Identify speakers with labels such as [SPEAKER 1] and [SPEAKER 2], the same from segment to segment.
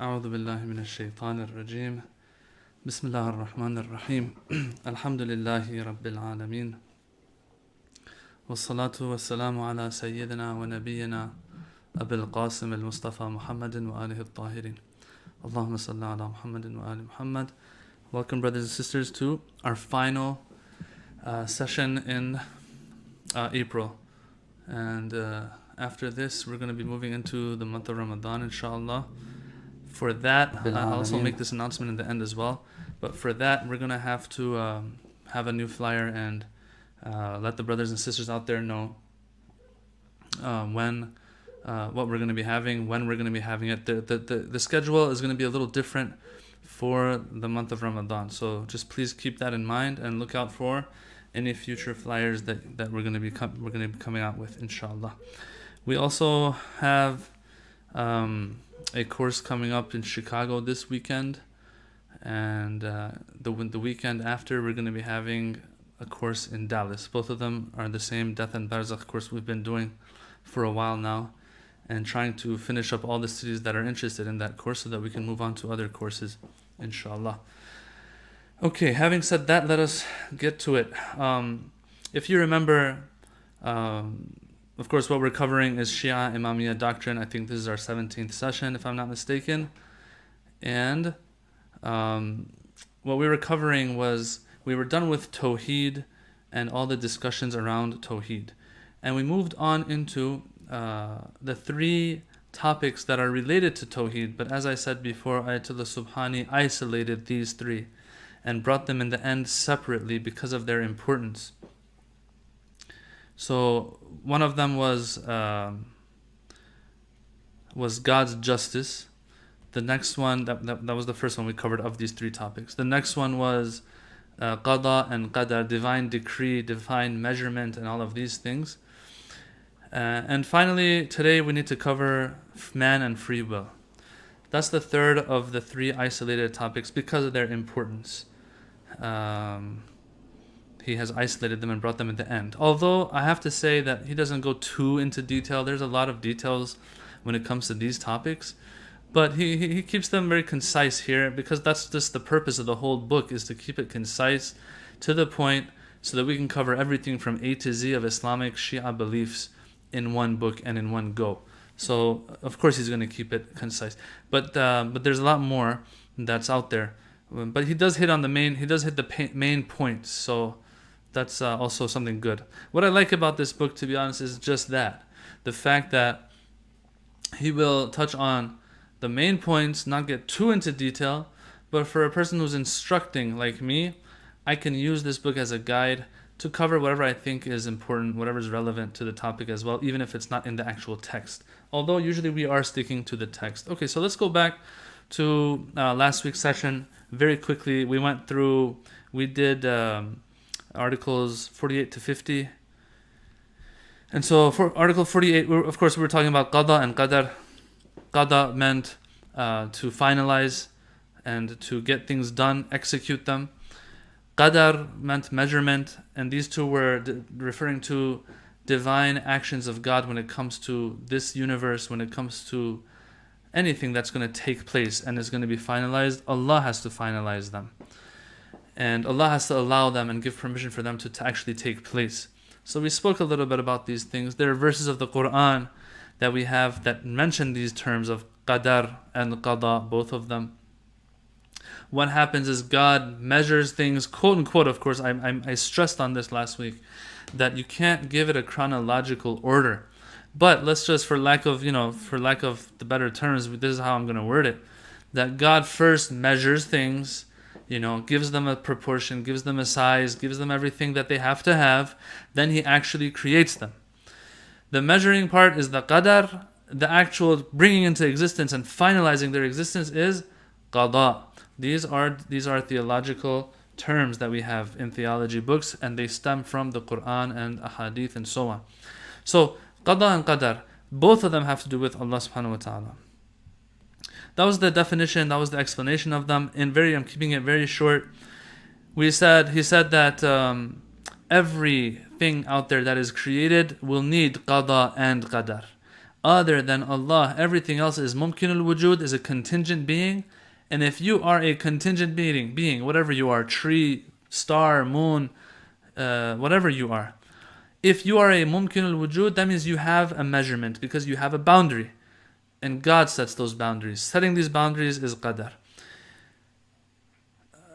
[SPEAKER 1] أعوذ بالله من الشيطان الرجيم بسم الله الرحمن الرحيم الحمد لله رب العالمين والصلاة والسلام على سيدنا ونبينا أبي القاسم المصطفى محمد وآله الطاهرين اللهم صل على محمد وآل Muhammad. Welcome, brothers and sisters, to our final session in April. And after this, we're going to be moving into the month of Ramadan, inshallah. For that, I'll also make this announcement in the end as well. But for that, we're going to have to have a new flyer and let the brothers and sisters out there know when, what we're going to be having, when we're going to be having it. The schedule is going to be a little different for the month of Ramadan. So just please keep that in mind and look out for any future flyers that we're going to be coming out with, inshallah. We also have a course coming up in Chicago this weekend, and the weekend after we're going to be having a course in Dallas. Both of them are the same Death and Barzakh course we've been doing for a while now, and trying to finish up all the cities that are interested in that course so that we can move on to other courses, inshallah. Okay, having said that, let us get to it. If you remember, of course, what we're covering is Shia Imamiyya doctrine. I think this is our 17th session, if I'm not mistaken. And what we were covering was, we were done with Tawheed and all the discussions around Tawheed. And we moved on into the three topics that are related to Tawheed. But as I said before, Ayatollah Subhani isolated these three and brought them in the end separately because of their importance. So one of them was God's justice. The next one, that was the first one we covered of these three topics. The next one was qada and qadar, divine decree, divine measurement, and all of these things. And finally, today we need to cover man and free will. That's the third of the three isolated topics because of their importance. He has isolated them and brought them at the end. Although I have to say that he doesn't go too into detail. There's a lot of details when it comes to these topics. But he keeps them very concise here, because that's just the purpose of the whole book, is to keep it concise, to the point, so that we can cover everything from A to Z of Islamic Shia beliefs in one book and in one go. So, of course, he's going to keep it concise. But there's a lot more that's out there. But he does hit on the main points. So that's also something good. What I like about this book, to be honest, is just that. The fact that he will touch on the main points, not get too into detail, but for a person who's instructing like me, I can use this book as a guide to cover whatever I think is important, whatever is relevant to the topic as well, even if it's not in the actual text. Although usually we are sticking to the text. Okay, so let's go back to last week's session very quickly. We did articles 48 to 50. And so for article 48, of course, we were talking about qada and qadar. Qada meant to finalize and to get things done, execute them. Qadar meant measurement, and these two were referring to divine actions of God when it comes to this universe, when it comes to anything that's going to take place and is going to be finalized. Allah has to finalize them. And Allah has to allow them and give permission for them to actually take place. So we spoke a little bit about these things. There are verses of the Quran that we have that mention these terms of qadar and qada, both of them. What happens is God measures things, quote unquote, of course, I stressed on this last week, that you can't give it a chronological order. But let's just, for lack of the better terms, this is how I'm going to word it, that God first measures things, gives them a proportion, gives them a size, gives them everything that they have to have, then he actually creates them. The measuring part is the qadar, the actual bringing into existence and finalizing their existence is qada. These are theological terms that we have in theology books, and they stem from the Quran and ahadith and so on. So qada and qadar, both of them have to do with Allah subhanahu wa ta'ala. That was the definition, that was the explanation of them. I'm keeping it very short. He said that everything out there that is created will need qada and qadar. other than Allah, everything else is mumkinul wujud, is a contingent being. And if you are a contingent being, whatever you are, tree, star, moon, whatever you are, if you are a mumkinul wujud, that means you have a measurement because you have a boundary. And God sets those boundaries. Setting these boundaries is qadar.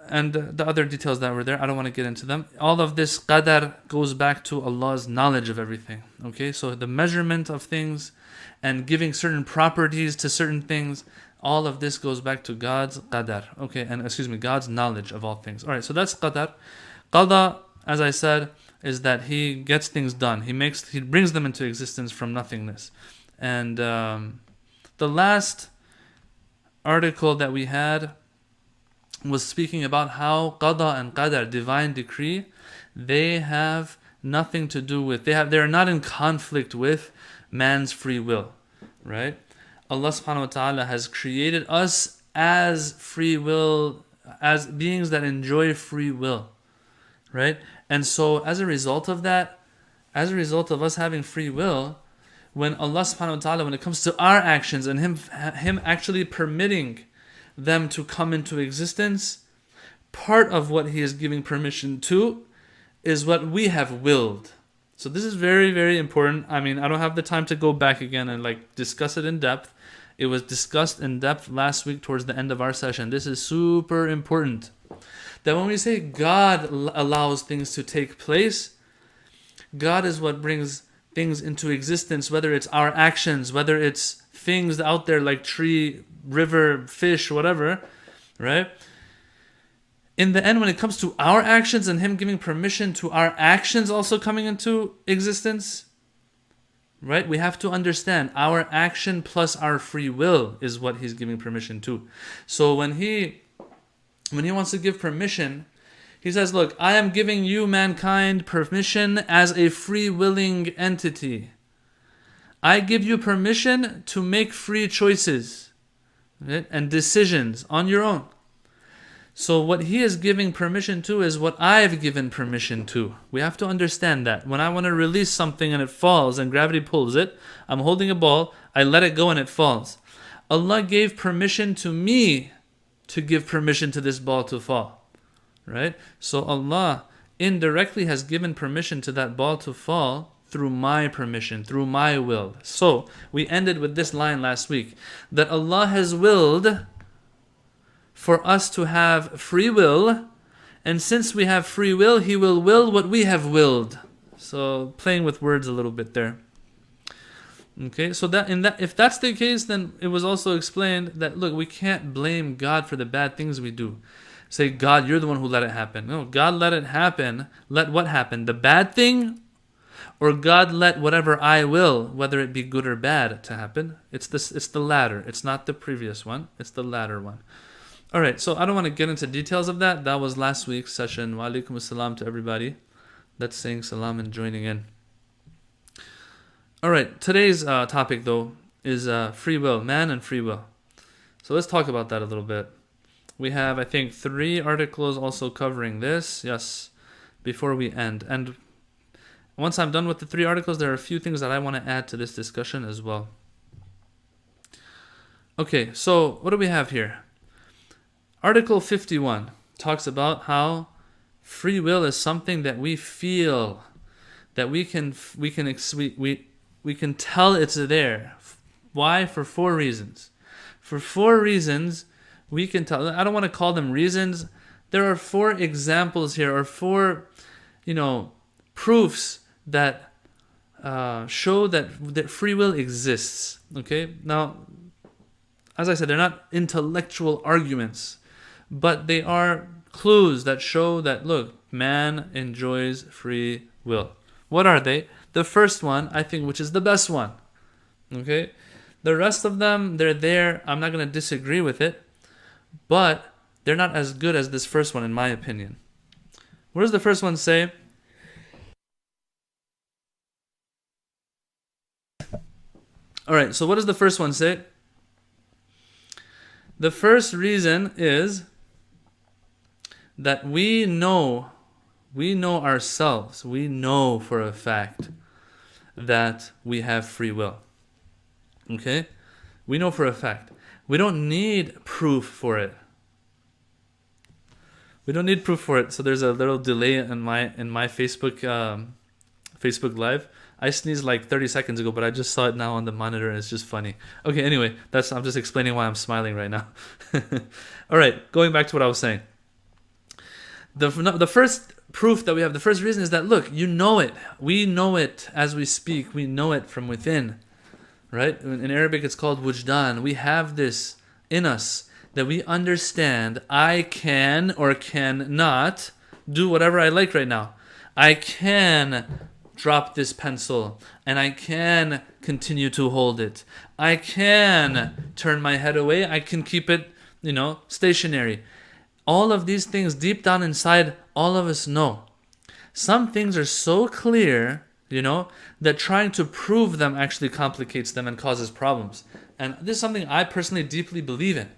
[SPEAKER 1] And the other details that were there, I don't want to get into them. All of this qadar goes back to Allah's knowledge of everything. Okay, so the measurement of things and giving certain properties to certain things, all of this goes back to God's qadar. Okay, and God's knowledge of all things. Alright, so that's qadar. Qada, as I said, is that He gets things done. He brings them into existence from nothingness. And the last article that we had was speaking about how qada and qadar, divine decree, they have nothing to do with, they are not in conflict with man's free will, right? Allah subhanahu wa ta'ala has created us as free will, as beings that enjoy free will, right? And so as a result of that, as a result of us having free will, when Allah subhanahu wa ta'ala, when it comes to our actions and Him actually permitting them to come into existence, part of what He is giving permission to is what we have willed. So this is very, very important. I mean, I don't have the time to go back again and discuss it in depth. It was discussed in depth last week towards the end of our session. This is super important. That when we say God allows things to take place, God is what brings things into existence, whether it's our actions, whether it's things out there like tree, river, fish, whatever, right? In the end, when it comes to our actions and Him giving permission to our actions also coming into existence, right? We have to understand our action plus our free will is what He's giving permission to. So when He wants to give permission, He says, look, I am giving you, mankind, permission as a free-willing entity. I give you permission to make free choices, right, and decisions on your own. So what He is giving permission to is what I've given permission to. We have to understand that. When I want to release something and it falls and gravity pulls it, I'm holding a ball, I let it go and it falls. Allah gave permission to me to give permission to this ball to fall. Right? So Allah indirectly has given permission to that ball to fall through my permission, through my will. So we ended with this line last week, that Allah has willed for us to have free will, and since we have free will, He will will what we have willed. So playing with words a little bit there. Okay, so if that's the case, then it was also explained that, look, we can't blame God for the bad things we do. Say, God, you're the one who let it happen. No, God let it happen. Let what happen? The bad thing? Or God let whatever I will, whether it be good or bad, to happen? It's the latter. It's not the previous one. It's the latter one. Alright, so I don't want to get into details of that. That was last week's session. Wa alaikum assalam to everybody that's saying salam and joining in. Alright, today's topic though is free will, man and free will. So let's talk about that a little bit. We have, I think, 3 articles also covering this, yes, before we end. And once I'm done with the 3 articles, there are a few things that I want to add to this discussion as well. Okay, so what do we have here? Article 51 talks about how free will is something that we feel, that we can tell it's there. Why? For 4 reasons. For 4 reasons, we can tell. I don't want to call them reasons. There are 4 examples here, or 4, proofs that show that free will exists. Okay. Now, as I said, they're not intellectual arguments, but they are clues that show that, look, man enjoys free will. What are they? The first one, I think, which is the best one. Okay. The rest of them, they're there. I'm not going to disagree with it. But they're not as good as this first one, in my opinion. What does the first one say? Alright, so what does the first one say? The first reason is that we know ourselves, we know for a fact that we have free will. Okay? We know for a fact. We don't need proof for it. We don't need proof for it. So there's a little delay in my Facebook Live. I sneezed like 30 seconds ago, but I just saw it now on the monitor and it's just funny. Okay, anyway, I'm just explaining why I'm smiling right now. All right, going back to what I was saying. The first proof that we have, the first reason is that, look, you know it. We know it as we speak. We know it from within, right? In Arabic, it's called wujdan. We have this in us that we understand I can or cannot do whatever I like right now. I can drop this pencil and I can continue to hold it. I can turn my head away. I can keep it, stationary. All of these things deep down inside, all of us know. Some things are so clear, that trying to prove them actually complicates them and causes problems. And this is something I personally deeply believe in,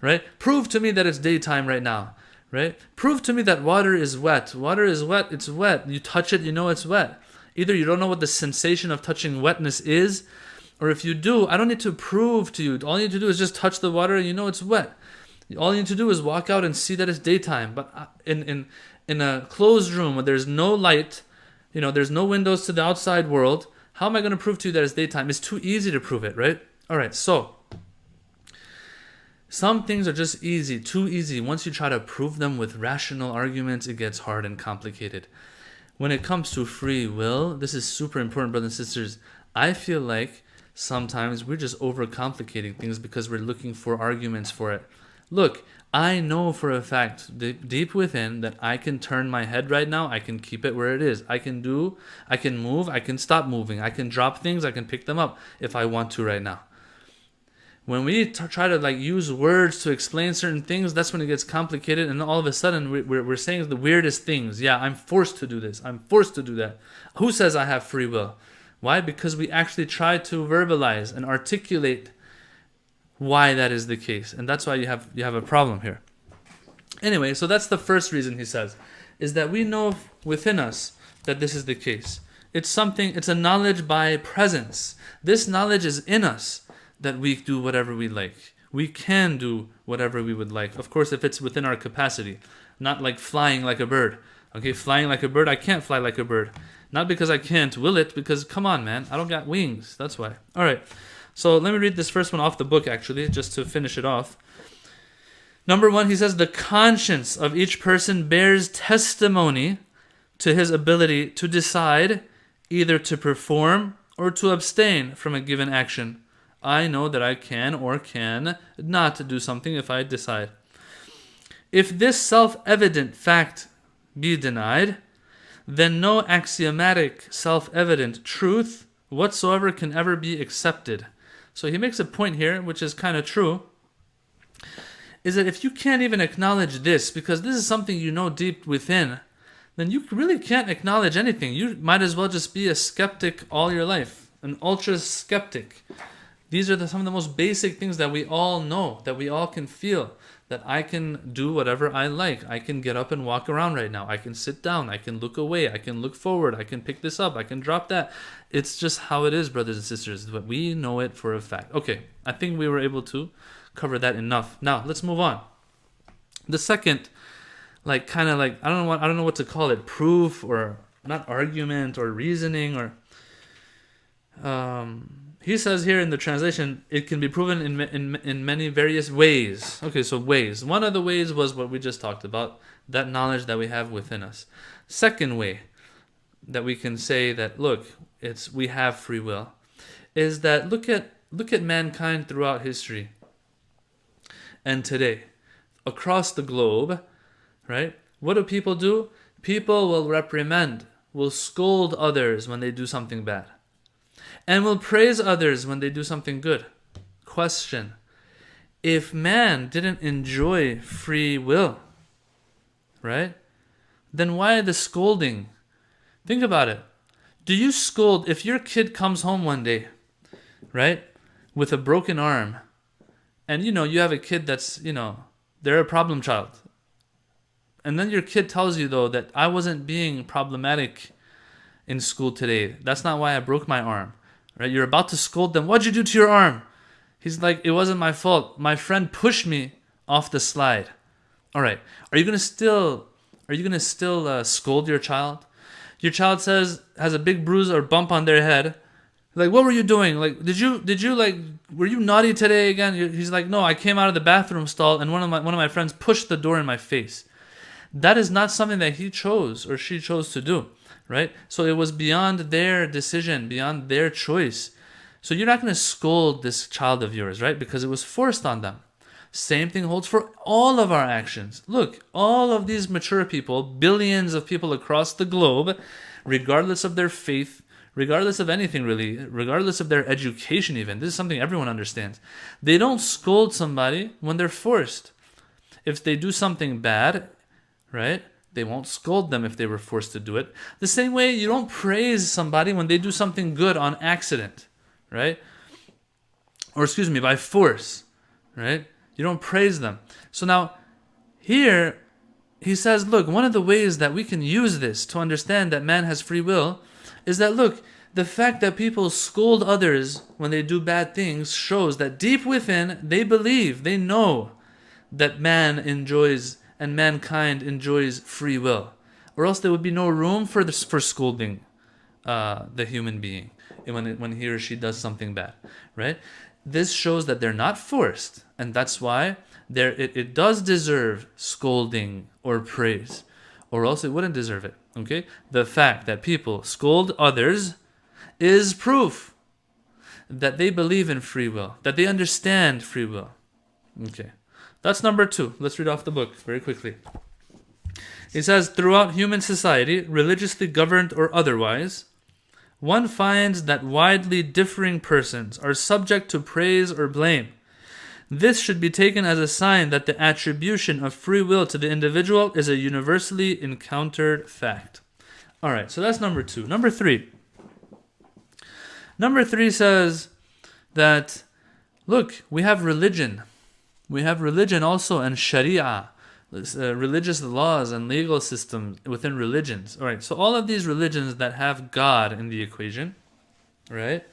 [SPEAKER 1] right? Prove to me that it's daytime right now, right? Prove to me that water is wet. Water is wet, it's wet. You touch it, you know it's wet. Either you don't know what the sensation of touching wetness is, or if you do, I don't need to prove to you. All you need to do is just touch the water and you know it's wet. All you need to do is walk out and see that it's daytime. But in a closed room where there's no light, there's no windows to the outside world, how am I going to prove to you that it's daytime? It's too easy to prove it, right? All right, so some things are just easy, too easy. Once you try to prove them with rational arguments, it gets hard and complicated. When it comes to free will, this is super important, brothers and sisters. I feel like sometimes we're just overcomplicating things because we're looking for arguments for it. Look, I know for a fact, deep within, that I can turn my head right now. I can keep it where it is. I can move, I can stop moving. I can drop things, I can pick them up if I want to right now. When we try to use words to explain certain things, that's when it gets complicated, and all of a sudden we're saying the weirdest things. Yeah, I'm forced to do this. I'm forced to do that. Who says I have free will? Why? Because we actually try to verbalize and articulate why that is the case, and that's why you have a problem here. Anyway, so that's the first reason he says, is that we know within us that this is the case. It's a knowledge by presence. This knowledge is in us that we do whatever we like. We can do whatever we would like. Of course, if it's within our capacity, not like flying like a bird. Okay, flying like a bird, I can't fly like a bird. Not because I can't will it, because come on, man, I don't got wings. That's why. All right. So let me read this first one off the book, actually, just to finish it off. Number 1, he says, the conscience of each person bears testimony to his ability to decide either to perform or to abstain from a given action. I know that I can or can not do something if I decide. If this self-evident fact be denied, then no axiomatic self-evident truth whatsoever can ever be accepted. So he makes a point here, which is kind of true, is that if you can't even acknowledge this, because this is something you know deep within, then you really can't acknowledge anything. You might as well just be a skeptic all your life, an ultra skeptic. These are some of the most basic things that we all know, that we all can feel, that I can do whatever I like. I can get up and walk around right now. I can sit down. I can look away. I can look forward. I can pick this up. I can drop that. It's just how it is, brothers and sisters. But we know it for a fact. Okay, I think we were able to cover that enough. Now, let's move on. The second, I don't know what to call it, proof or not argument or reasoning or... He says here in the translation, it can be proven in many various ways. Okay, so ways. One of the ways was what we just talked about, that knowledge that we have within us. Second way that we can say that, look, we have free will, is that look at mankind throughout history and today, across the globe, right? What do? People will reprimand, will scold others when they do something bad, and will praise others when they do something good. Question: if man didn't enjoy free will, right, then why the scolding? Think about it. Do you scold if your kid comes home one day, right, with a broken arm, and you have a kid that's, they're a problem child, and then your kid tells you, though, that I wasn't being problematic in school today. That's not why I broke my arm. right? You're about to scold them. What'd you do to your arm? He's like, it wasn't my fault. My friend pushed me off the slide. All right. Are you gonna still scold your child? Your child has a big bruise or bump on their head. Like, what were you doing? Like, did you like, were you naughty today again? He's like, no, I came out of the bathroom stall and one of my friends pushed the door in my face. That is not something that he chose or she chose to do, right? So it was beyond their decision, beyond their choice. So you're not going to scold this child of yours, right? Because it was forced on them. Same thing holds for all of our actions. Look, all of these mature people, billions of people across the globe, regardless of their faith, regardless of anything really, regardless of their education even, this is something everyone understands. They don't scold somebody when they're forced. If they do something bad, right, they won't scold them if they were forced to do it. The same way you don't praise somebody when they do something good on accident, right? Or by force, right? You don't praise them. So now, here, he says, look, one of the ways that we can use this to understand that man has free will is that, look, the fact that people scold others when they do bad things shows that deep within, they believe, they know that man enjoys and mankind enjoys free will. Or else there would be no room for scolding the human being when he or she does something bad, right? This shows that they're not forced, and that's why it does deserve scolding or praise, or else it wouldn't deserve it. Okay, the fact that people scold others is proof that they believe in free will, that they understand free will. Okay, that's number 2. Let's read off the book very quickly. It says, throughout human society, religiously governed or otherwise, one finds that widely differing persons are subject to praise or blame. This should be taken as a sign that the attribution of free will to the individual is a universally encountered fact. All right, so that's number 2. Number 3. Number 3 says that, look, we have religion. We have religion also and sharia, religious laws and legal systems within religions. All right, so all of these religions that have God in the equation, right,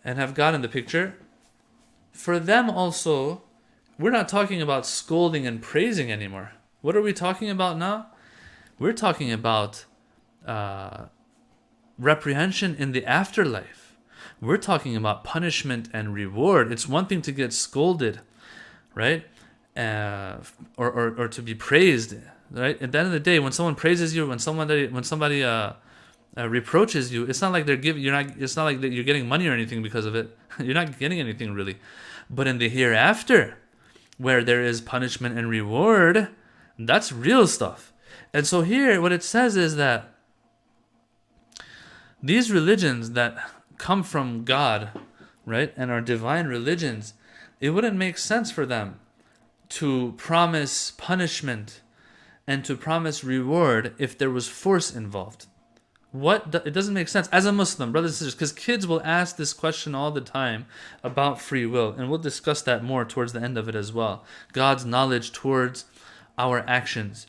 [SPEAKER 1] and have God in the picture, for them also, we're not talking about scolding and praising anymore. What are we talking about now? We're talking about reprehension in the afterlife. We're talking about punishment and reward. It's one thing to get scolded, right? Or to be praised, right? At the end of the day, when someone praises you, when somebody reproaches you, it's not like it's not like you're getting money or anything because of it. You're not getting anything really. But in the hereafter, where there is punishment and reward, that's real stuff. And so here, what it says is that these religions that come from God, right, and are divine religions, it wouldn't make sense for them to promise punishment and to promise reward if there was force involved. It doesn't make sense as a Muslim, brothers and sisters, because kids will ask this question all the time about free will, and we'll discuss that more towards the end of it as well. God's knowledge towards our actions.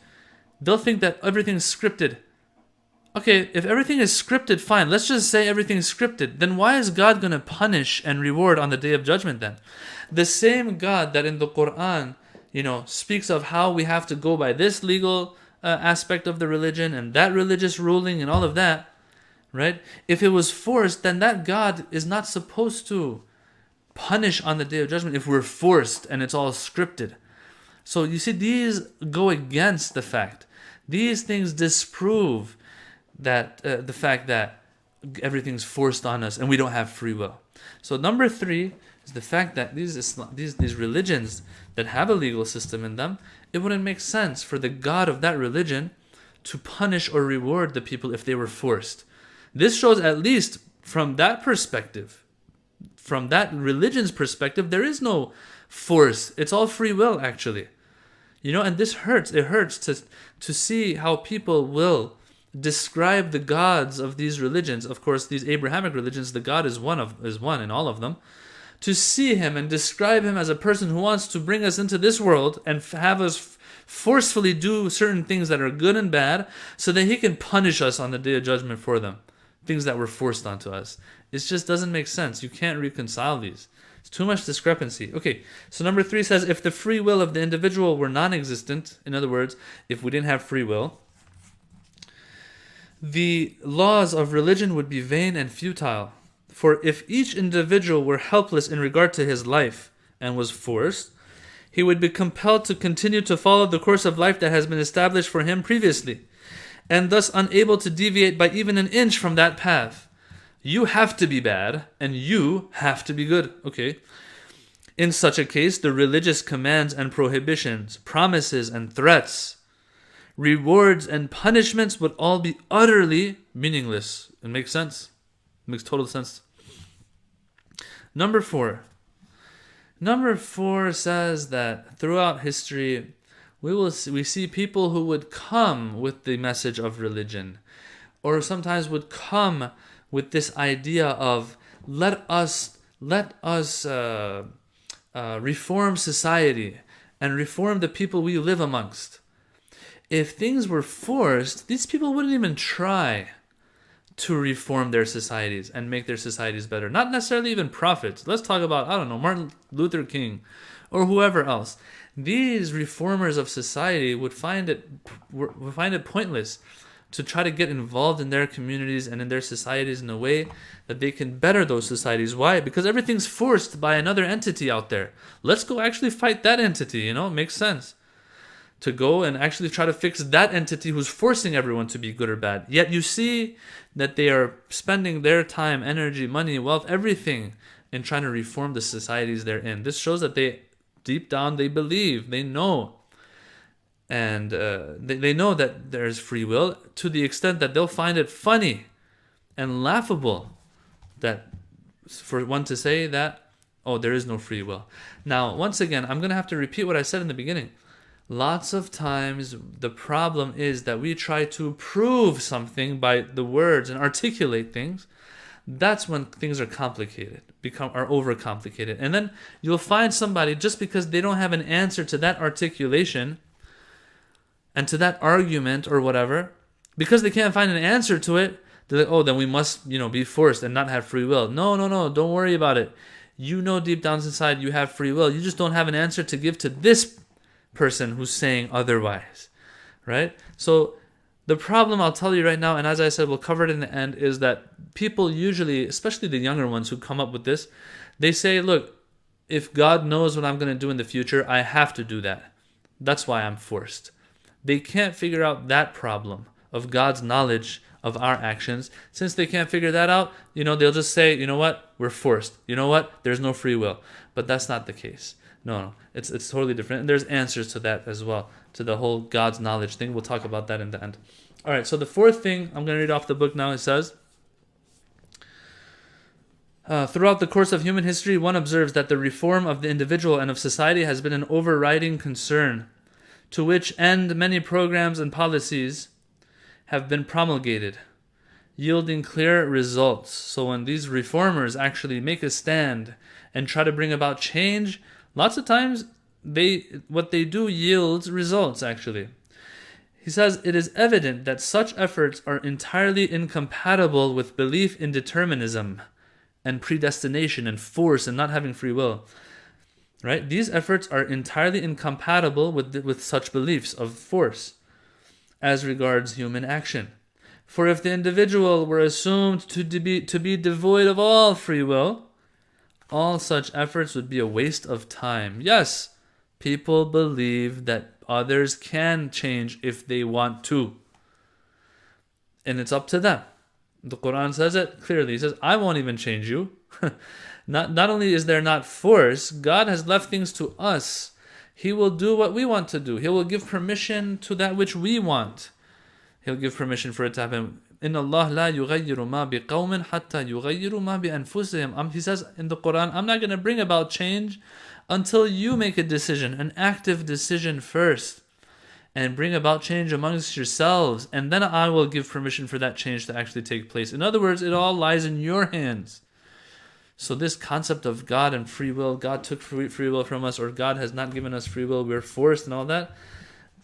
[SPEAKER 1] They'll think that everything's scripted. Okay, if everything is scripted, fine. Let's just say everything's scripted. Then why is God going to punish and reward on the Day of Judgment then? The same God that in the Quran, speaks of how we have to go by this legal aspect of the religion and that religious ruling and all of that, right? If it was forced, then that God is not supposed to punish on the Day of Judgment if we're forced and it's all scripted. So you see, these go against the fact. These things disprove that the fact that everything's forced on us and we don't have free will. So number 3 is the fact that these religions that have a legal system in them, it wouldn't make sense for the God of that religion to punish or reward the people if they were forced. This shows, at least from that perspective, from that religion's perspective, there is no force. It's all free will, actually. And this hurts. It hurts to see how people will describe the gods of these religions. Of course, these Abrahamic religions, the God is one in all of them. To see him and describe him as a person who wants to bring us into this world and have us forcefully do certain things that are good and bad so that he can punish us on the Day of Judgment for them. Things that were forced onto us. It just doesn't make sense. You can't reconcile these. It's too much discrepancy. Okay, so number 3 says, if the free will of the individual were non-existent, in other words, if we didn't have free will, the laws of religion would be vain and futile. For if each individual were helpless in regard to his life and was forced, he would be compelled to continue to follow the course of life that has been established for him previously, and thus unable to deviate by even an inch from that path. You have to be bad, and you have to be good. Okay. In such a case, the religious commands and prohibitions, promises and threats, rewards and punishments would all be utterly meaningless. It makes sense. It makes total sense. Number 4. Number 4 says that throughout history, we see people who would come with the message of religion, or sometimes would come with this idea of let us reform society and reform the people we live amongst. If things were forced, these people wouldn't even try to reform their societies and make their societies better. Not necessarily even prophets. Let's talk about, I don't know, Martin Luther King or whoever else. These reformers of society would find it pointless to try to get involved in their communities and in their societies in a way that they can better those societies. Why? Because everything's forced by another entity out there. Let's go actually fight that entity, it makes sense. To go and actually try to fix that entity who's forcing everyone to be good or bad. Yet you see that they are spending their time, energy, money, wealth, everything in trying to reform the societies they're in. This shows that deep down, they believe, they know. And they know that there's free will to the extent that they'll find it funny and laughable that for one to say that, oh, there is no free will. Now, once again, I'm going to have to repeat what I said in the beginning. Lots of times the problem is that we try to prove something by the words and articulate things. That's when things are complicated, are overcomplicated. And then you'll find somebody, just because they don't have an answer to that articulation and to that argument or whatever, because they can't find an answer to it, they're like, oh, then we must, be forced and not have free will. No, don't worry about it. You know deep down inside you have free will. You just don't have an answer to give to this person who's saying otherwise, right? So the problem, I'll tell you right now, and as I said, we'll cover it in the end, is that people usually, especially the younger ones who come up with this, they say, look, if God knows what I'm going to do in the future, I have to do that. That's why I'm forced. They can't figure out that problem of God's knowledge of our actions. Since they can't figure that out, they'll just say, you know what, we're forced. You know what, there's no free will. But that's not the case. No, it's totally different. And there's answers to that as well, to the whole God's knowledge thing. We'll talk about that in the end. All right, so the 4th thing, I'm going to read off the book now. It says, throughout the course of human history, one observes that the reform of the individual and of society has been an overriding concern, to which end many programs and policies have been promulgated, yielding clear results. So when these reformers actually make a stand and try to bring about change, lots of times what they do yields results, actually. He says, it is evident that such efforts are entirely incompatible with belief in determinism and predestination and force and not having free will. Right? These efforts are entirely incompatible with such beliefs of force as regards human action. For if the individual were assumed to be devoid of all free will, all such efforts would be a waste of time. Yes, people believe that others can change if they want to. And it's up to them. The Quran says it clearly. It says, I won't even change you. Not only is there not force, God has left things to us. He will do what we want to do. He will give permission to that which we want. He'll give permission for it to happen. إِنَّ اللَّهَ لَا يُغَيِّرُ مَا بِقَوْمٍ حَتَّى يُغَيِّرُ مَا بِأَنفُسِهِمْ. He says in the Quran, I'm not going to bring about change until you make a decision, an active decision first, and bring about change amongst yourselves, and then I will give permission for that change to actually take place. In other words, it all lies in your hands. So this concept of God and free will, God took free will from us, or God has not given us free will, we're forced and all that,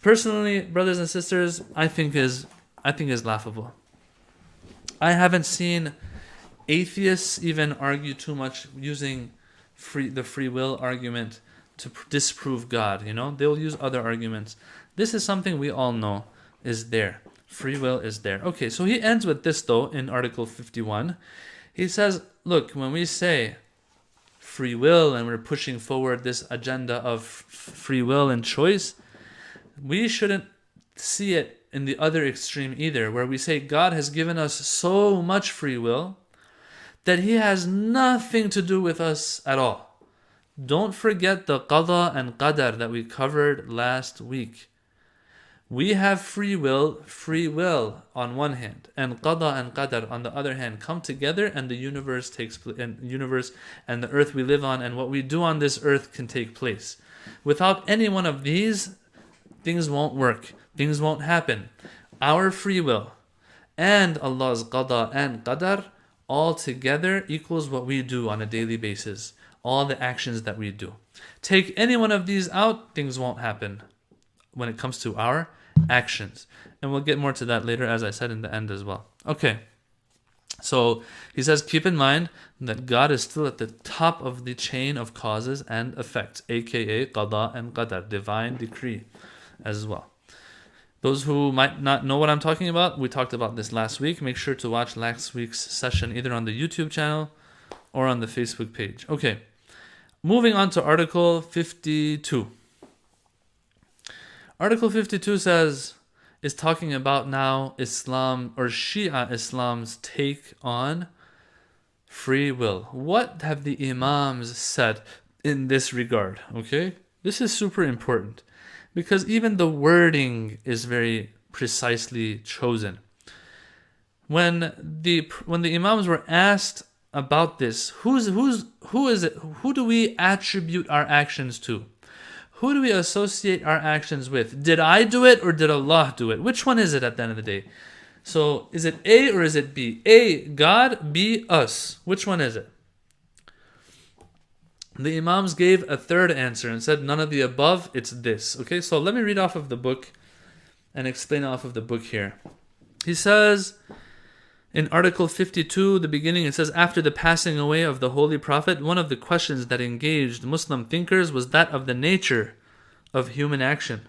[SPEAKER 1] personally, brothers and sisters, I think is laughable. I haven't seen Atheists even argue too much using the free will argument to disprove God. They'll use other arguments. This is something we all know is there. Free will is there. Okay, so he ends with this though in Article 51. He says, look, when we say free will and we're pushing forward this agenda of free will and choice, we shouldn't see it in the other extreme either, where we say God has given us so much free will that he has nothing to do with us at all. Don't forget the qada and qadar that we covered last week. We have free will on one hand, and qada and qadar on the other hand come together, and the universe and the earth we live on and what we do on this earth can take place. Without any one of these, things won't work. Things won't happen. Our free will and Allah's qada and qadar all together equals what we do on a daily basis. All the actions that we do. Take any one of these out, things won't happen when it comes to our actions. And we'll get more to that later, as I said in the end as well. Okay. So he says, keep in mind that God is still at the top of the chain of causes and effects, aka qada and qadar, divine decree as well. Those who might not know what I'm talking about, we talked about this last week. Make sure to watch last week's session either on the YouTube channel or on the Facebook page. Okay. Moving on to Article 52. Article 52 is talking about now Islam or Shia Islam's take on free will. What have the Imams said in this regard? Okay, this is super important because even the wording is very precisely chosen. When the Imams were asked about this, who is it? Who do we attribute our actions to? Who do we associate our actions with? Did I do it or did Allah do it? Which one is it at the end of the day? So is it A or is it B? A, God, B, us. Which one is it? The Imams gave a third answer and said none of the above, it's this. Okay, so let me read off of the book and explain off of the book here. He says in Article 52, the beginning, it says, after the passing away of the Holy Prophet, one of the questions that engaged Muslim thinkers was that of the nature of human action.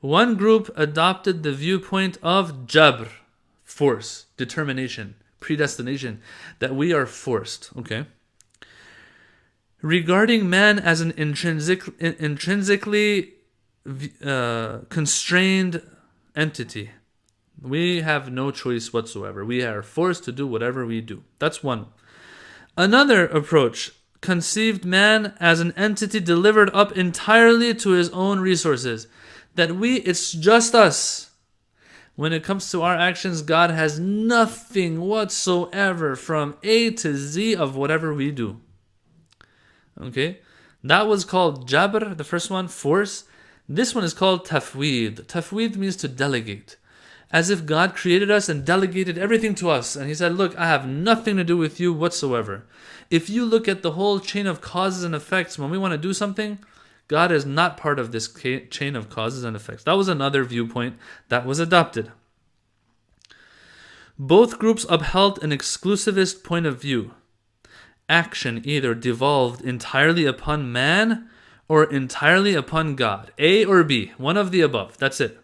[SPEAKER 1] One group adopted the viewpoint of jabr, force, determination, predestination, that we are forced. Okay. Regarding man as an intrinsically constrained entity, we have no choice whatsoever. We are forced to do whatever we do. That's one. Another approach conceived man as an entity delivered up entirely to his own resources. That it's just us. When it comes to our actions, God has nothing whatsoever from A to Z of whatever we do. Okay? That was called jabr, the first one, force. This one is called Tafweed. Tafweed means to delegate. As if God created us and delegated everything to us. And he said, look, I have nothing to do with you whatsoever. If you look at the whole chain of causes and effects, when we want to do something, God is not part of this chain of causes and effects. That was another viewpoint that was adopted. Both groups upheld an exclusivist point of view. Action either devolved entirely upon man or entirely upon God. A or B, one of the above. That's it.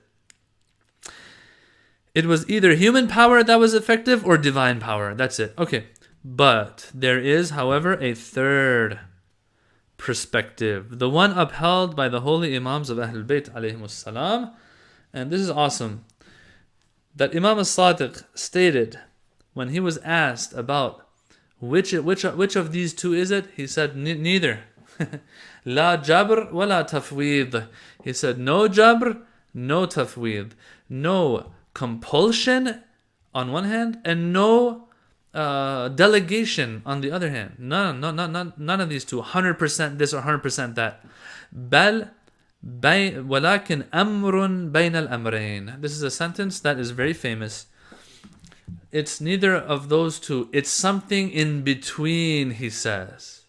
[SPEAKER 1] It was either human power that was effective or divine power. That's it. Okay. But there is, however, a third perspective. The one upheld by the holy Imams of Ahlul Bayt alayhimus salam. And this is awesome. That Imam Sadiq stated when he was asked about which of these two is it, he said neither. La jabr wa la tafweed. He said no jabr, no tafweed. No compulsion on one hand and no delegation on the other hand. None of these two. 100% this or 100% that. بل ولكن أمر بين الأمرين. This is a sentence that is very famous. It's neither of those two. It's something in between, he says.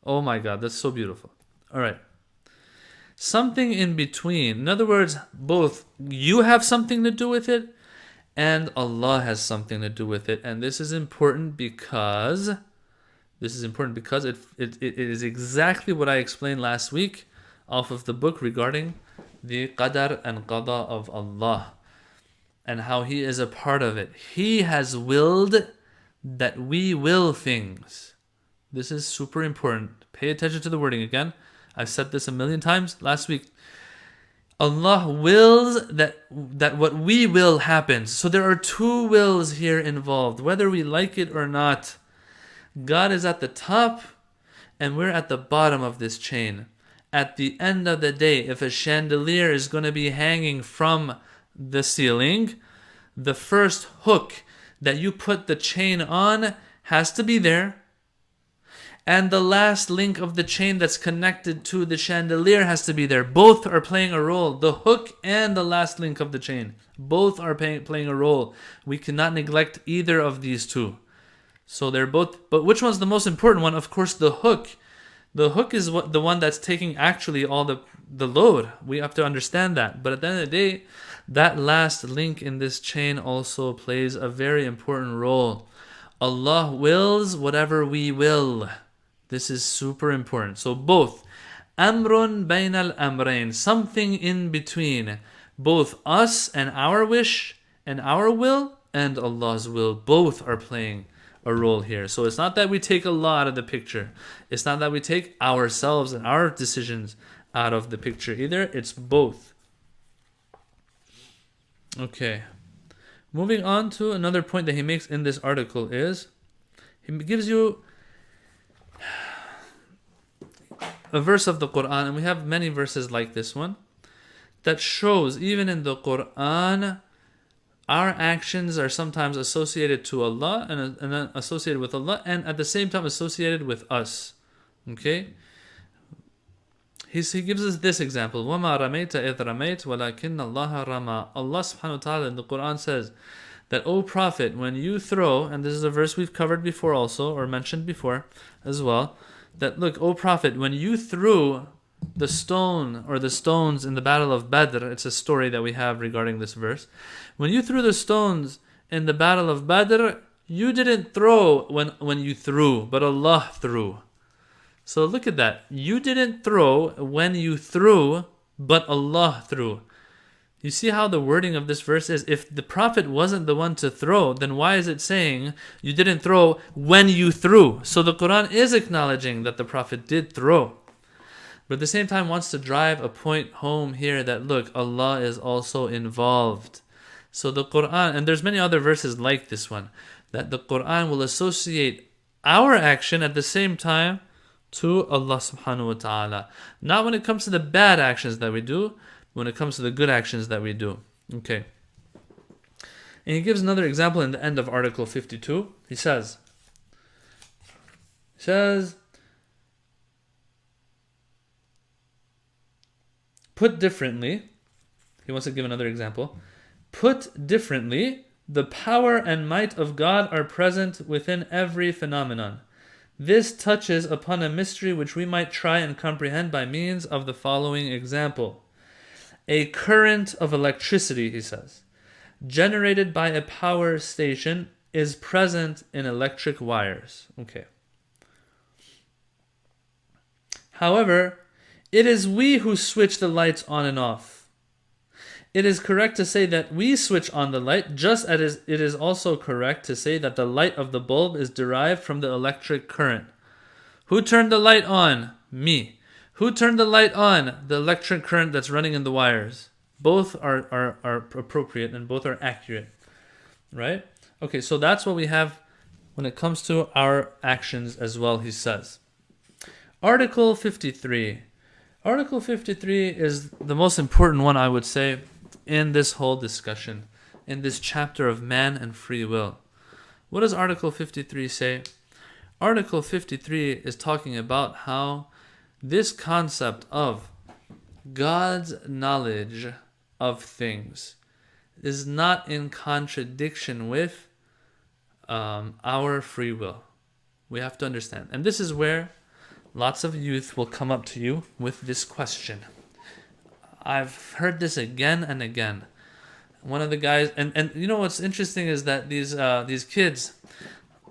[SPEAKER 1] Oh my God, that's so beautiful. All right. Something in between. In other words, both you have something to do with it and Allah has something to do with it. And this is important because it is exactly what I explained last week off of the book regarding the qadar and qada of Allah and how He is a part of it. He has willed that we will things. This is super important. Pay attention to the wording again. I've said this a million times last week. Allah wills that what we will happens. So there are two wills here involved, whether we like it or not. God is at the top and we're at the bottom of this chain. At the end of the day, if a chandelier is going to be hanging from the ceiling, the first hook that you put the chain on has to be there. And the last link of the chain that's connected to the chandelier has to be there. Both are playing a role. The hook and the last link of the chain. Both are playing a role. We cannot neglect either of these two. So they're both, but which one's the most important one? Of course, the hook. The hook is the one that's taking actually all the load. We have to understand that. But at the end of the day, that last link in this chain also plays a very important role. Allah wills whatever we will. This is super important. So both. Amrun bain al-amrain. Something in between. Both us and our wish and our will and Allah's will. Both are playing a role here. So it's not that we take Allah out of the picture. It's not that we take ourselves and our decisions out of the picture either. It's both. Okay. Moving on to another point that he makes in this article is he gives you a verse of the Quran, and we have many verses like this one, that shows even in the Quran our actions are sometimes associated to Allah and then associated with Allah and at the same time associated with us. Okay? He gives us this example. وَمَا رَمَيْتَ إِذْ رَمَيْتَ وَلَكِنَّ اللَّهَ رَمَى. Allah subhanahu wa ta'ala in the Quran says that, O Prophet, when you throw, and this is a verse we've covered before also, or mentioned before as well, that look, O Prophet, when you threw the stone or the stones in the battle of Badr, it's a story that we have regarding this verse. When you threw the stones in the battle of Badr, you didn't throw when you threw, but Allah threw. So look at that. You didn't throw when you threw, but Allah threw. You see how the wording of this verse is? If the Prophet wasn't the one to throw, then why is it saying you didn't throw when you threw? So the Quran is acknowledging that the Prophet did throw. But at the same time wants to drive a point home here that look, Allah is also involved. So the Quran, and there's many other verses like this one, that the Quran will associate our action at the same time to Allah subhanahu wa ta'ala. Not when it comes to the bad actions that we do, when it comes to the good actions that we do. Okay. And he gives another example in the end of article 52. He says, put differently, he wants to give another example. Put differently, the power and might of God are present within every phenomenon. This touches upon a mystery which we might try and comprehend by means of the following example. A current of electricity, he says, generated by a power station is present in electric wires. Okay. However, it is we who switch the lights on and off. It is correct to say that we switch on the light, just as it is also correct to say that the light of the bulb is derived from the electric current. Who turned the light on? Me. Who turned the light on? The electric current that's running in the wires. Both are appropriate and both are accurate. Right? Okay, so that's what we have when it comes to our actions as well, he says. Article 53. Article 53 is the most important one, I would say, in this whole discussion, in this chapter of man and free will. What does Article 53 say? Article 53 is talking about how this concept of God's knowledge of things is not in contradiction with our free will. We have to understand. And this is where lots of youth will come up to you with this question. I've heard this again and again. one of the guys, and you know what's interesting is that these kids,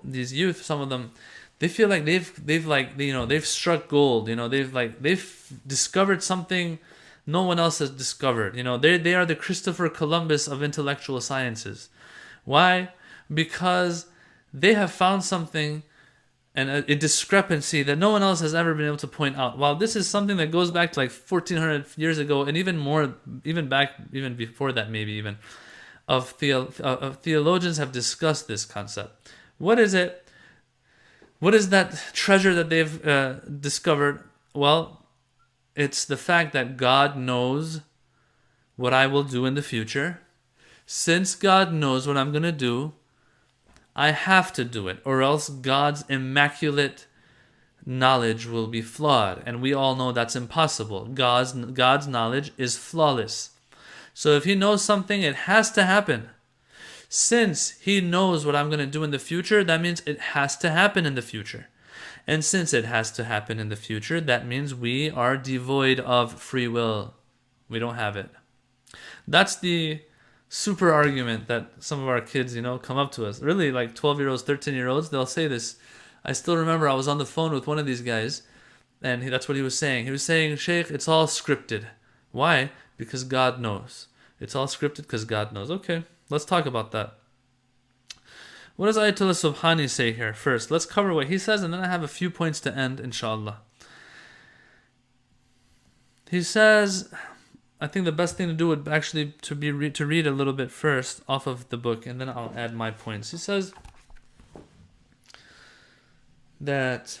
[SPEAKER 1] these youth, some of them, they feel like they've like, you know, they've struck gold. You know, they've discovered something no one else has discovered. You know, they are the Christopher Columbus of intellectual sciences. Why? Because they have found something and a discrepancy that no one else has ever been able to point out. While this is something that goes back to like 1400 years ago, and even more, even before that, maybe even, of theologians have discussed this concept. What is it? What is that treasure that they've discovered? Well, it's the fact that God knows what I will do in the future. Since God knows what I'm going to do, I have to do it, or else God's immaculate knowledge will be flawed. And we all know that's impossible. God's knowledge is flawless. So if he knows something, it has to happen. Since he knows what I'm going to do in the future, that means it has to happen in the future. And since it has to happen in the future, that means we are devoid of free will. We don't have it. That's the super argument that some of our kids, you know, come up to us. Really, like 12-year-olds, 13-year-olds, they'll say this. I still remember I was on the phone with one of these guys, and that's what he was saying. He was saying, Shaykh, it's all scripted. Why? Because God knows. It's all scripted because God knows. Okay, let's talk about that. What does Ayatollah Subhani say here? First, let's cover what he says, and then I have a few points to end, inshallah. He says, I think the best thing to do would actually to read a little bit first off of the book, and then I'll add my points. He says that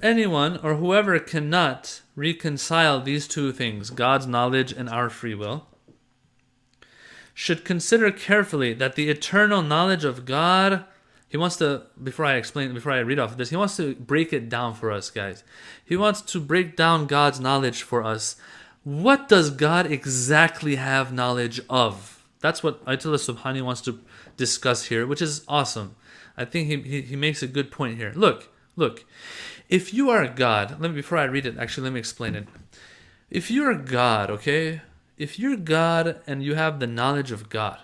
[SPEAKER 1] anyone or whoever cannot reconcile these two things, God's knowledge and our free will, should consider carefully that the eternal knowledge of God. He wants to, before I read off of this, he wants to break it down for us, guys. He wants to break down God's knowledge for us. What does God exactly have knowledge of? That's what Ayatollah Subhani wants to discuss here, which is awesome. I think he makes a good point here. Look. If you are God, before I read it, actually, let me explain it. If you're God, okay? If you're God and you have the knowledge of God,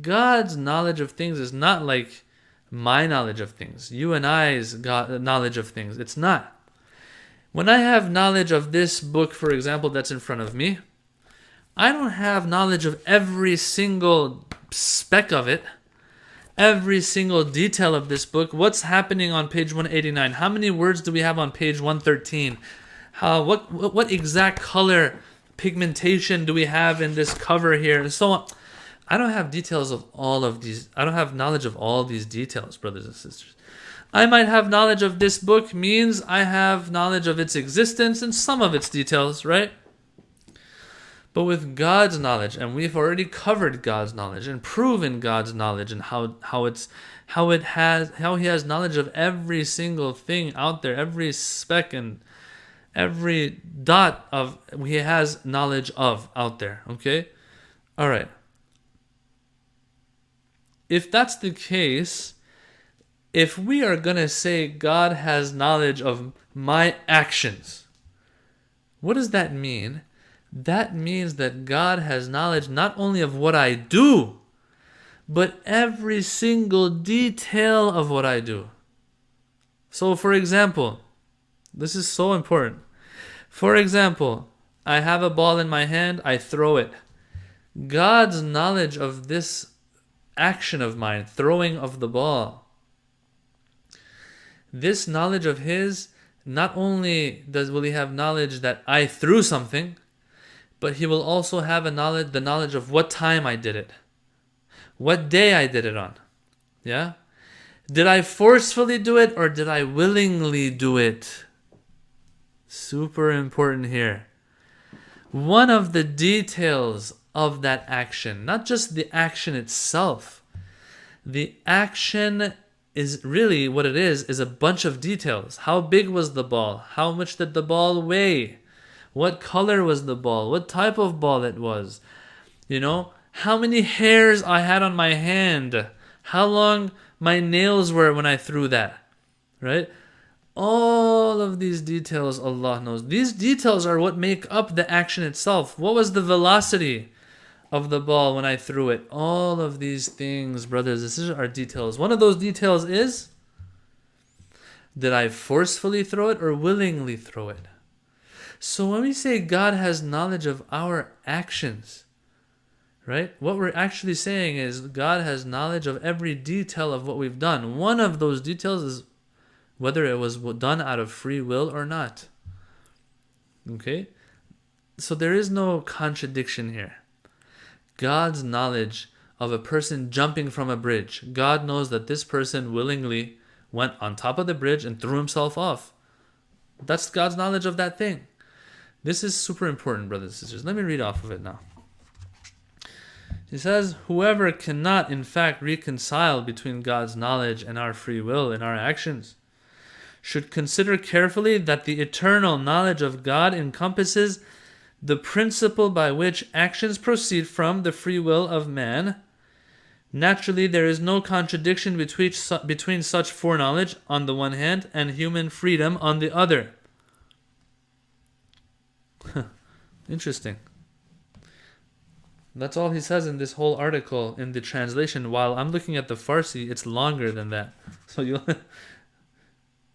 [SPEAKER 1] God's knowledge of things is not like my knowledge of things, you and I's knowledge of things. It's not. When I have knowledge of this book, for example, that's in front of me, I don't have knowledge of every single speck of it, every single detail of this book. What's happening on page 189? How many words do we have on page 113? What exact color pigmentation do we have in this cover here, and so on. I don't have details of all of these. I don't have knowledge of all these details, brothers and sisters. I might have knowledge of this book means I have knowledge of its existence and some of its details, right? But with God's knowledge, and we've already covered God's knowledge and proven God's knowledge and how he has knowledge of every single thing out there, every speck and every dot of he has knowledge of out there. Okay? All right. If that's the case, if we are going to say God has knowledge of my actions, what does that mean? That means that God has knowledge not only of what I do, but every single detail of what I do. So, for example, this is so important. For example, I have a ball in my hand, I throw it. God's knowledge of this action of mine, throwing of the ball, this knowledge of his, not only will he have knowledge that I threw something, but he will also have the knowledge of what time I did it, what day I did it on. Yeah? Did I forcefully do it or did I willingly do it? Super important here. One of the details of that action, not just the action itself. The action is really what it is a bunch of details. How big was the ball? How much did the ball weigh? What color was the ball? What type of ball it was? You know, how many hairs I had on my hand? How long my nails were when I threw that? Right? All of these details Allah knows. These details are what make up the action itself. What was the velocity of the ball when I threw it? All of these things, brothers, this is our details. One of those details is, did I forcefully throw it or willingly throw it? So when we say God has knowledge of our actions, right? What we're actually saying is God has knowledge of every detail of what we've done. One of those details is whether it was done out of free will or not. Okay? So there is no contradiction here. God's knowledge of a person jumping from a bridge. God knows that this person willingly went on top of the bridge and threw himself off. That's God's knowledge of that thing. This is super important, brothers and sisters. Let me read off of it now. He says, whoever cannot in fact reconcile between God's knowledge and our free will in our actions should consider carefully that the eternal knowledge of God encompasses the principle by which actions proceed from the free will of man. Naturally, there is no contradiction between such foreknowledge on the one hand and human freedom on the other. Interesting. That's all he says in this whole article in the translation. While I'm looking at the Farsi, it's longer than that. So you'll...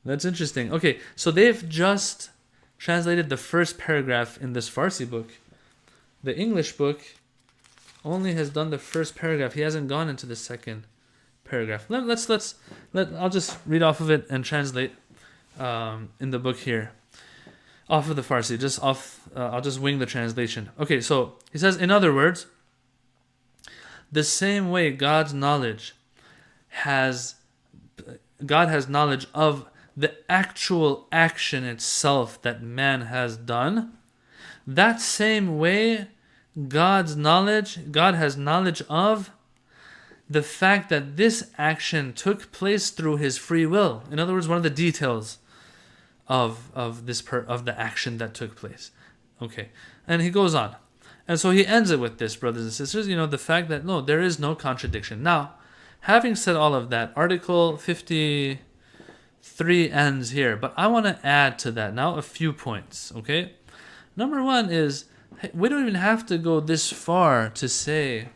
[SPEAKER 1] That's interesting. Okay, so they've just translated the first paragraph in this Farsi book. The English book only has done the first paragraph. He hasn't gone into the second paragraph. I'll just read off of it and translate in the book here, off of the Farsi. I'll just wing the translation. Okay, so he says, in other words, the same way God has knowledge of the actual action itself that man has done, that same way God has knowledge of the fact that this action took place through his free will. In other words, one of the details of the action that took place. Okay, and he goes on. And so he ends it with this, brothers and sisters, the fact that no, there is no contradiction. Now, having said all of that, Article 53 ends here, but I want to add to that now a few points, okay? Number one is, we don't even have to go this far to say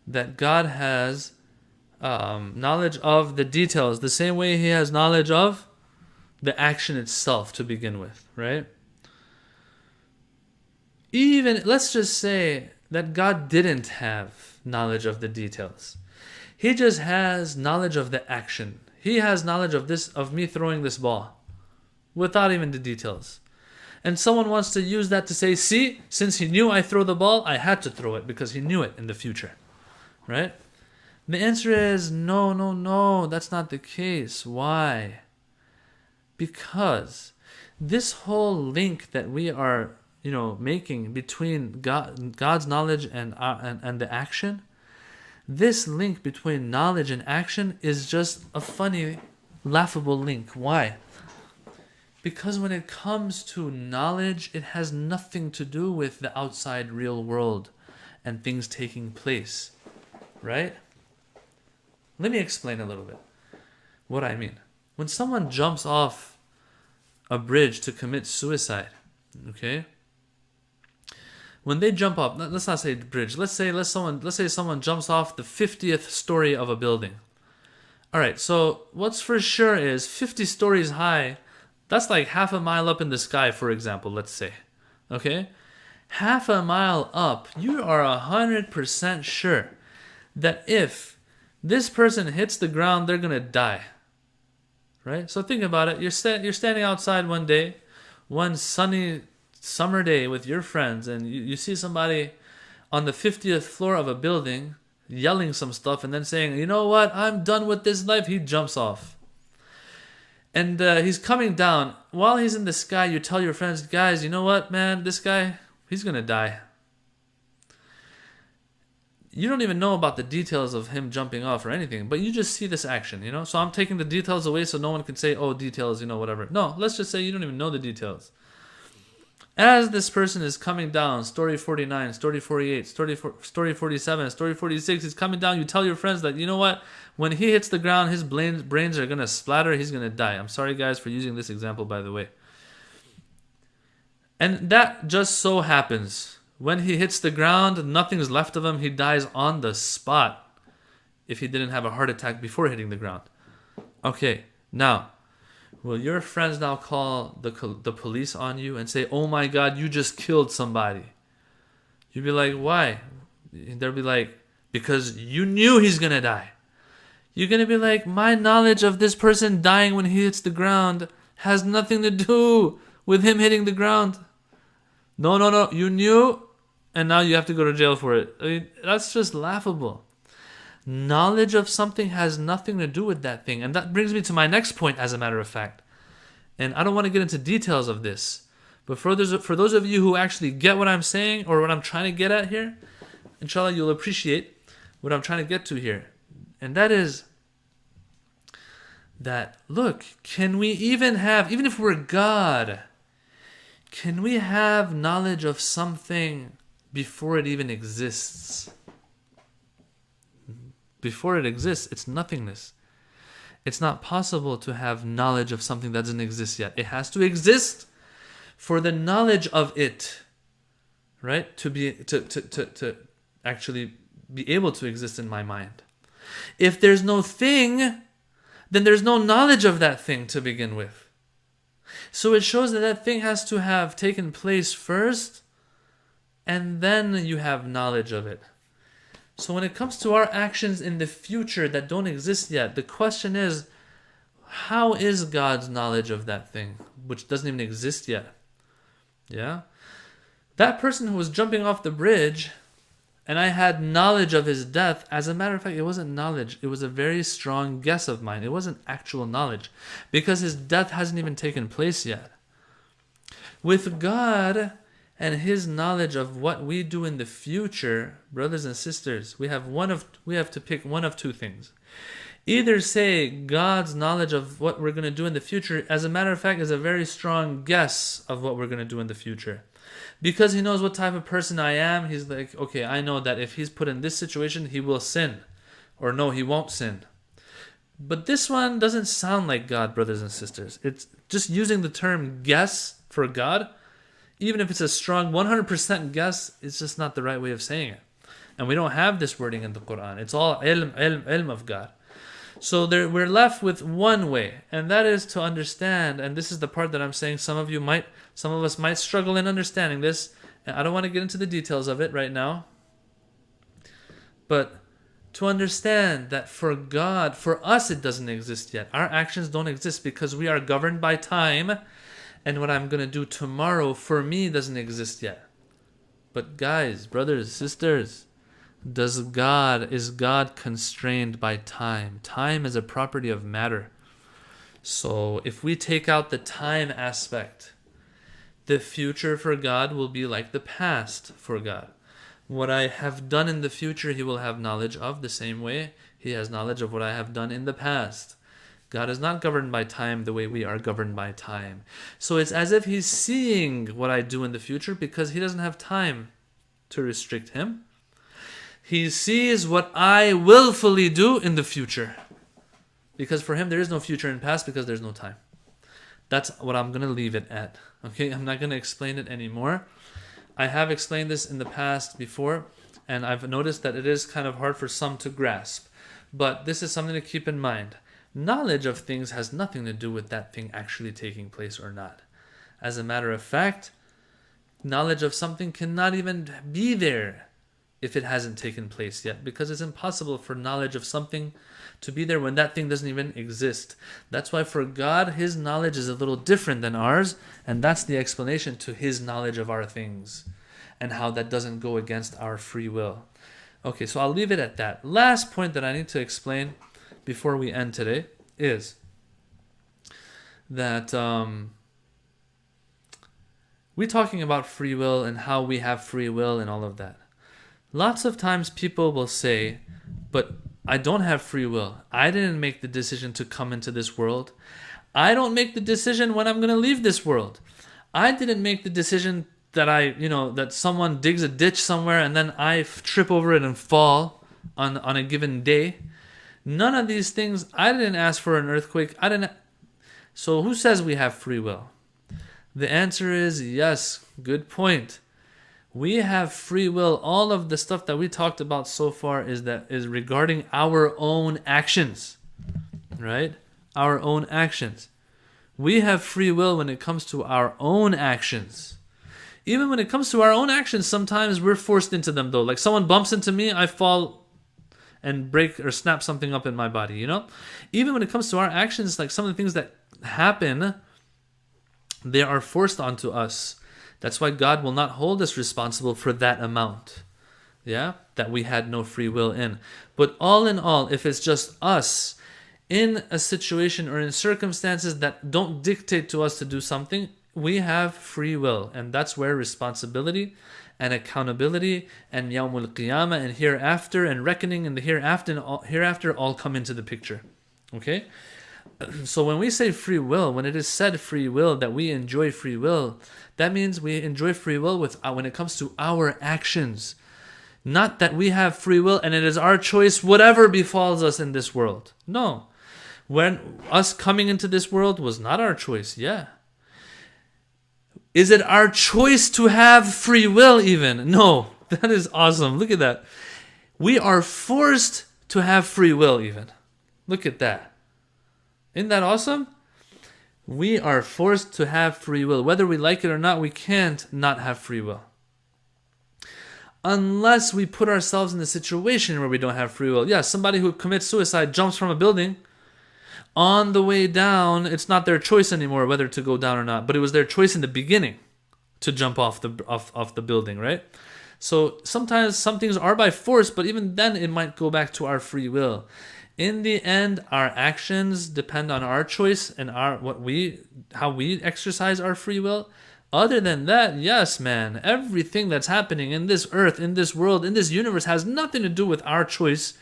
[SPEAKER 1] that God has knowledge of the details the same way he has knowledge of the action itself to begin with, right? Even, let's just say that God didn't have knowledge of the details. He just has knowledge of the action. He has knowledge of me throwing this ball without even the details. And someone wants to use that to say, see, since he knew I throw the ball, I had to throw it because he knew it in the future. Right? The answer is no, that's not the case. Why? Because this whole link that we are, making between God's knowledge and the action, this link between knowledge and action is just a funny, laughable link. Why? Because when it comes to knowledge, it has nothing to do with the outside real world and things taking place. Right? Let me explain a little bit what I mean. When someone jumps off a bridge to commit suicide, okay? When they jump off, let's not say the bridge. Let's say someone jumps off the 50th story of a building. All right, so what's for sure is 50 stories high, that's like half a mile up in the sky, for example, let's say. Okay? Half a mile up, you are 100% sure that if this person hits the ground, they're going to die. Right? So think about it. You're standing outside one day, one sunny summer day with your friends, and you see somebody on the 50th floor of a building yelling some stuff and then saying, you know what, I'm done with this life. He jumps off. And he's coming down. While he's in the sky, you tell your friends, guys, you know what, man, this guy, he's going to die. You don't even know about the details of him jumping off or anything, but you just see this action, So I'm taking the details away so no one can say, oh, details, whatever. No, let's just say you don't even know the details. As this person is coming down, story 49, story 48, story 47, story 46, he's coming down, you tell your friends that, you know what, when he hits the ground, his brains are going to splatter, he's going to die. I'm sorry, guys, for using this example, by the way. And that just so happens. When he hits the ground, nothing's left of him, he dies on the spot if he didn't have a heart attack before hitting the ground. Okay, now, will your friends now call the police on you and say, oh my God, you just killed somebody? You'd be like, why? They'll be like, because you knew he's going to die. You're going to be like, my knowledge of this person dying when he hits the ground has nothing to do with him hitting the ground. No. You knew, and now you have to go to jail for it. I mean, that's just laughable. Knowledge of something has nothing to do with that thing. And that brings me to my next point, as a matter of fact. And I don't want to get into details of this. But for those of you who actually get what I'm saying or what I'm trying to get at here, inshallah, you'll appreciate what I'm trying to get to here. And that is that, look, can we even if we're God, can we have knowledge of something before it even exists? Before it exists, it's nothingness. It's not possible to have knowledge of something that doesn't exist yet. It has to exist for the knowledge of it, right? To actually be able to exist in my mind. If there's no thing, then there's no knowledge of that thing to begin with. So it shows that that thing has to have taken place first, and then you have knowledge of it. So when it comes to our actions in the future that don't exist yet, the question is, how is God's knowledge of that thing, which doesn't even exist yet? Yeah? That person who was jumping off the bridge, and I had knowledge of his death, as a matter of fact, it wasn't knowledge. It was a very strong guess of mine. It wasn't actual knowledge, because his death hasn't even taken place yet. With God and his knowledge of what we do in the future, brothers and sisters, we have to pick one of two things. Either say God's knowledge of what we're going to do in the future, as a matter of fact, is a very strong guess of what we're going to do in the future. Because he knows what type of person I am, he's like, okay, I know that if he's put in this situation, he will sin. Or no, he won't sin. But this one doesn't sound like God, brothers and sisters. It's just using the term guess for God. Even if it's a strong 100% guess, it's just not the right way of saying it. And we don't have this wording in the Quran. It's all ilm of God. So we're left with one way, and that is to understand, and this is the part that I'm saying some of us might struggle in understanding this, and I don't want to get into the details of it right now. But to understand that for God, for us it doesn't exist yet. Our actions don't exist because we are governed by time. And what I'm going to do tomorrow for me doesn't exist yet. But guys, brothers, sisters, is God constrained by time? Time is a property of matter. So if we take out the time aspect, the future for God will be like the past for God. What I have done in the future, he will have knowledge of the same way he has knowledge of what I have done in the past. God is not governed by time the way we are governed by time. So it's as if he's seeing what I do in the future because he doesn't have time to restrict him. He sees what I willfully do in the future. Because for him there is no future and past because there's no time. That's what I'm going to leave it at. Okay, I'm not going to explain it anymore. I have explained this in the past before, and I've noticed that it is kind of hard for some to grasp. But this is something to keep in mind. Knowledge of things has nothing to do with that thing actually taking place or not. As a matter of fact, knowledge of something cannot even be there if it hasn't taken place yet, because it's impossible for knowledge of something to be there when that thing doesn't even exist. That's why for God, his knowledge is a little different than ours, and that's the explanation to his knowledge of our things and how that doesn't go against our free will. Okay, so I'll leave it at that. Last point that I need to explain before we end today is that we're talking about free will and how we have free will and all of that. Lots of times people will say, but I don't have free will. I didn't make the decision to come into this world. I don't make the decision when I'm going to leave this world. I didn't make the decision that that someone digs a ditch somewhere and then I trip over it and fall on a given day. None of these things. I didn't ask for an earthquake. I didn't. So who says we have free will? The answer is yes. Good point. We have free will. All of the stuff that we talked about so far is regarding our own actions, right? Our own actions. We have free will when it comes to our own actions. Even when it comes to our own actions, sometimes we're forced into them though. Like someone bumps into me, I fall and break or snap something up in my body, Even when it comes to our actions, like some of the things that happen, they are forced onto us. That's why God will not hold us responsible for that amount, that we had no free will in. But all in all, if it's just us in a situation or in circumstances that don't dictate to us to do something, we have free will. And that's where responsibility and accountability and Yawmul Qiyamah and hereafter and reckoning and the hereafter all come into the picture. Okay? So when we say free will, when it is said free will, that we enjoy free will, that means we enjoy free will when it comes to our actions. Not that we have free will and it is our choice whatever befalls us in this world. No. When us coming into this world was not our choice, Is it our choice to have free will even? No. That is awesome. Look at that. We are forced to have free will even. Look at that. Isn't that awesome? We are forced to have free will. Whether we like it or not, we can't not have free will. Unless we put ourselves in a situation where we don't have free will. Somebody who commits suicide jumps from a building. On the way down, it's not their choice anymore whether to go down or not, but it was their choice in the beginning to jump off the building, right? So sometimes some things are by force, but even then it might go back to our free will. In the end, our actions depend on our choice and how we exercise our free will. Other than that, yes, man, everything that's happening in this earth, in this world, in this universe has nothing to do with our choice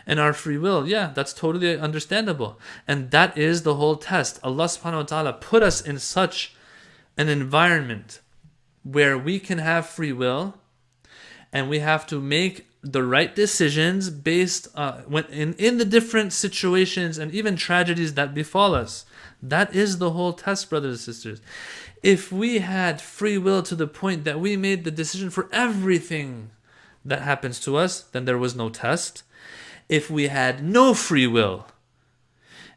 [SPEAKER 1] and our free will. That's totally understandable. And that is the whole test. Allah subhanahu wa ta'ala put us in such an environment where we can have free will and we have to make the right decisions based in the different situations and even tragedies that befall us. That is the whole test, brothers and sisters. If we had free will to the point that we made the decision for everything that happens to us, then there was no test. If we had no free will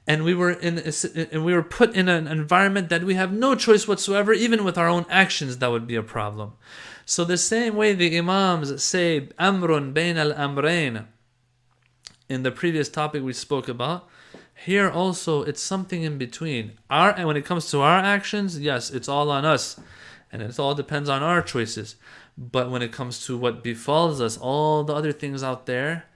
[SPEAKER 1] and we were put in an environment that we have no choice whatsoever, even with our own actions, that would be a problem. So the same way the Imams say amrun bain al-amrayn in the previous topic we spoke about, here also it's something in between. When it comes to our actions, yes, it's all on us and it all depends on our choices. But when it comes to what befalls us, all the other things out there,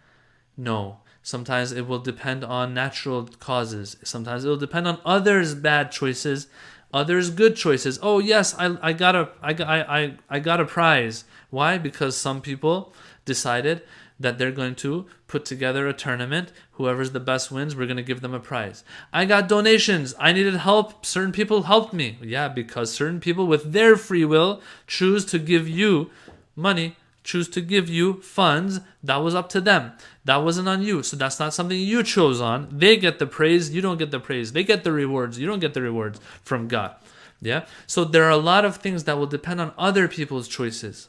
[SPEAKER 1] no. Sometimes it will depend on natural causes. Sometimes it will depend on others' bad choices, others' good choices. Oh yes, I got a prize. Why? Because some people decided that they're going to put together a tournament. Whoever's the best wins, we're going to give them a prize. I got donations. I needed help. Certain people helped me. Because certain people with their free will choose to give you money, choose to give you funds. That was up to them. That wasn't on you. So that's not something you chose on. They get the praise. You don't get the praise. They get the rewards. You don't get the rewards from God. So there are a lot of things that will depend on other people's choices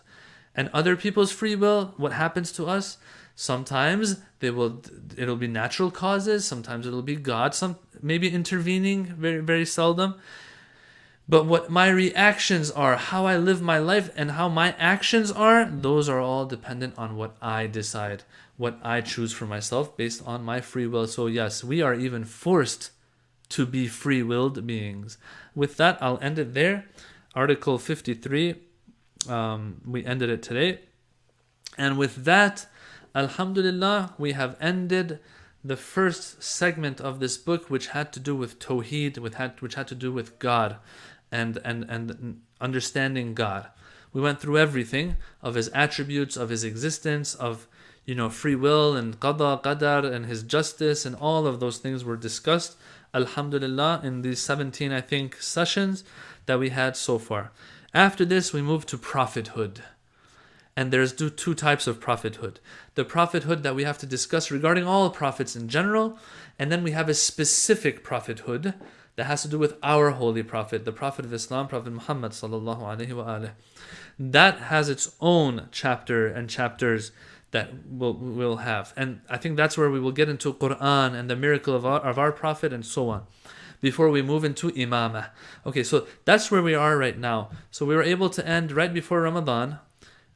[SPEAKER 1] and other people's free will. What happens to us? Sometimes it'll be natural causes. Sometimes it'll be God. Maybe intervening. Very, very seldom. But what my reactions are, how I live my life, and how my actions are, those are all dependent on what I decide, what I choose for myself based on my free will. So yes, we are even forced to be free-willed beings. With that, I'll end it there. Article 53, we ended it today. And with that, alhamdulillah, we have ended the first segment of this book, which had to do with Tawheed, which had to do with God. And understanding God. We went through everything of His attributes, of His existence, of free will and qada, qadar, and His justice, and all of those things were discussed. Alhamdulillah, in these 17, I think, sessions that we had so far. After this, we move to prophethood. And there's two types of prophethood. The prophethood that we have to discuss regarding all prophets in general, and then we have a specific prophethood that has to do with our holy prophet, the Prophet of Islam, Prophet Muhammad sallallahu alaihi wasallam. That has its own chapter and chapters that we'll have. And I think that's where we will get into Quran and the miracle of our prophet and so on, before we move into imamah. Okay, so that's where we are right now. So we were able to end right before Ramadan.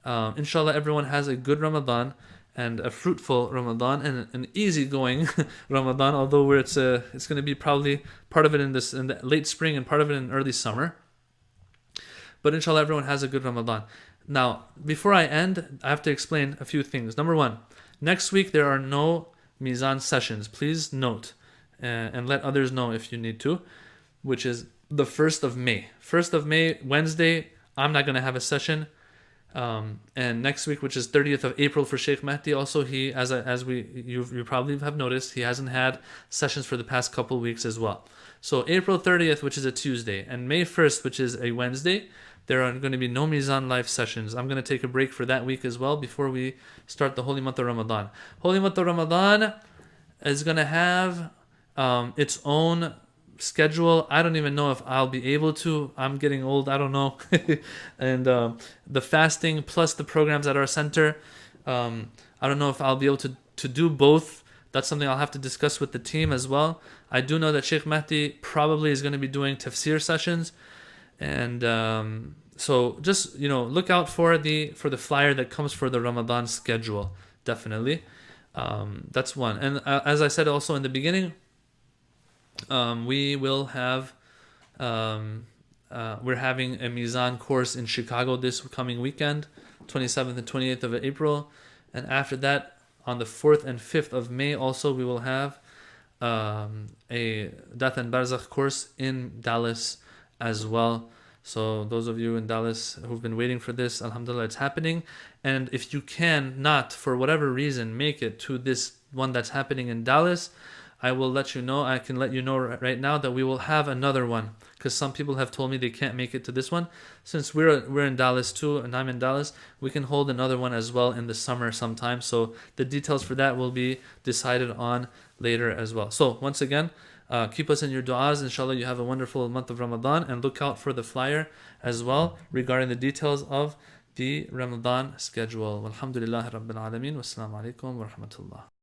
[SPEAKER 1] Inshallah, everyone has a good Ramadan and a fruitful Ramadan and an easygoing Ramadan. Although it's going to be probably part of it in the late spring and part of it in early summer. But inshallah, everyone has a good Ramadan. Now, before I end, I have to explain a few things. Number one, next week there are no Mizan sessions. Please note and let others know if you need to, which is the 1st of May. 1st of May, Wednesday, I'm not going to have a session. And next week, which is 30th of April for Shaykh Mahdi, also he, you probably have noticed, he hasn't had sessions for the past couple weeks as well. So April 30th, which is a Tuesday, and May 1st, which is a Wednesday, there are going to be no Mizan live sessions. I'm going to take a break for that week as well before we start the holy month of Ramadan. Holy month of Ramadan is going to have its own schedule. I don't even know if I'll be able to. I'm getting old. I don't know. And the fasting plus the programs at our center, I don't know if I'll be able to do both. That's something I'll have to discuss with the team as well. I do know that Shaykh Mahdi probably is going to be doing tafsir sessions. And so just, look out for the flyer that comes for the Ramadan schedule. Definitely. That's one. And as I said also in the beginning, we will have we're having a Mizan course in Chicago this coming weekend, 27th and 28th of April. And after that, on the 4th and 5th of May also, we will have a Death and Barzakh course in Dallas as well. So those of you in Dallas who've been waiting for this, alhamdulillah, it's happening. And if you can not, for whatever reason, make it to this one that's happening in Dallas, I will let you know. I can let you know right now that we will have another one, because some people have told me they can't make it to this one. Since we're in Dallas too, and I'm in Dallas, we can hold another one as well in the summer sometime. So the details for that will be decided on later as well. So once again, keep us in your du'as. Inshallah, you have a wonderful month of Ramadan, and look out for the flyer as well regarding the details of the Ramadan schedule. Walhamdulillahi Rabbil Alameen. Wassalamu alaikum wa rahmatullah.